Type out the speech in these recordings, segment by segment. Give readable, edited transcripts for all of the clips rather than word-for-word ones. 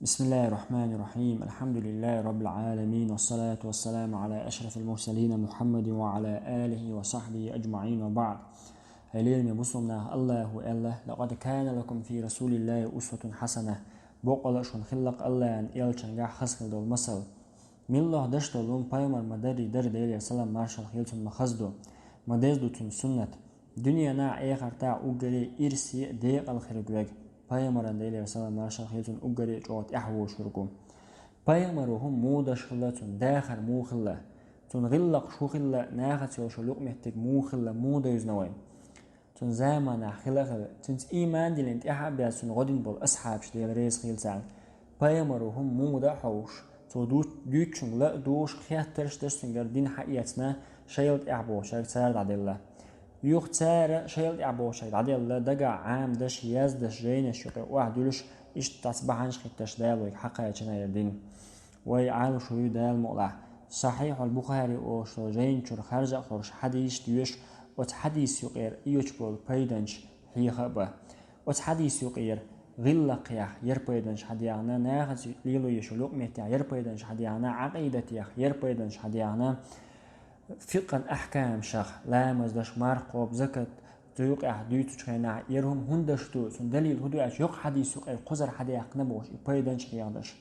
بسم الله الرحمن الرحيم. الحمد لله رب العالمين، والصلاة والسلام على أشرف المرسلين محمد وعلى آله وصحبه أجمعين، وبعد. هليل يبصمنا الله وإله لقد كان لكم في رسول الله أسوة حسنة. بقول شون خلق الله أن إلشان جا خسر دول مسل من الله دشت لون بايمر مدري در ديل سلام مارشال خيلتون مخزدو مدزدو تون سنة دنيا نا آخر تا أوجري إرسي ديق الخرجوج بايمران ديل سلام مارشال خيلتون أوجري جوات أحوش ورقم بايمرهم مودش خلتون داخل مو خلا تون غلق شو خلا ناخت يوشلوق محتاج مو خلا مودا يزنوين تون زمان خلا تون إيمان دي انت أحب تون غدين بول أصحاب شديل ريس خيل سال بايمرهم مودا حوش تو دوتشون لا دوش خياترش تشتنجر دين حقيقتنا شيلت أعبو شايف سارد عدله يوخ تسارة شيلت أعبو شايف عدله دقع عام دش ياز دش جينش يقع واحد دولش إيش تصبحانش خيتش دالو حقا يتشنا يدين ويعالو شوي دال مقلع صحيح البخاري أو شو جين شر خارج خرش حديث ديوش وتحديث يقير إيوش بول بيدنش هي خبة وتحديث يقير غلق يربيدنش حديانا ناخذ ليلو يشلوق متى يربيدنش حديانا عقيدة يربيدنش حديانا فقه أحكام شخ لا مزدش مرقوب زكت تيوق أحديث تشينا يرهم هندشتو سن دليل هدو أش يق حديث يق قزر حدياق نبوش يبيدنش حيادش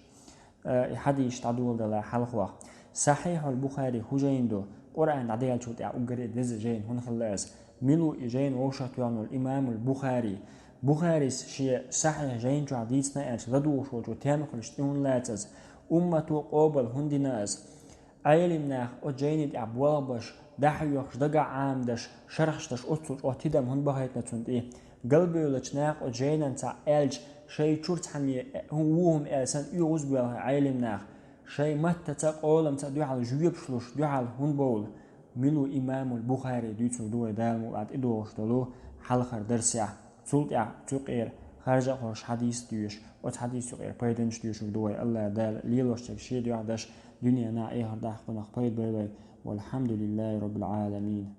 حديث تعدول دلا حلقوا صحيح البخاري هجيندو قرآن عديال شوت أوجري دز جين هن خلاص ملو جين وشت يعني الإمام البخاري بخاريس شيء صحيح جين جو حديثنا أنش لدوش وجو تام خلشتون لاتز أمته قابل هندناس عيلمنا أجيني أبوابش دحيوخش دقع عامدش شرخشتش أصوش أتدم هن بهايتنا تند إيه قلبي ولشناق أجينا نتاع ألج شيء شرط حني هوهم ألسان يوز بها عيلمنا شيء متى تقولم تدو على جويب شلوش دو على هن بول ملو إمام البخاري ديتو دو دالمو بعد إدوش دلو حلقر درسيا سلطع تقير خارج خرش حديث ديوش وتحديث تقير بيدنش ديوش دوي الله دال ليلوش تكشي ديو عدش دنيا نا إيه هرداح قناق بيد بيبي والحمد لله رب العالمين.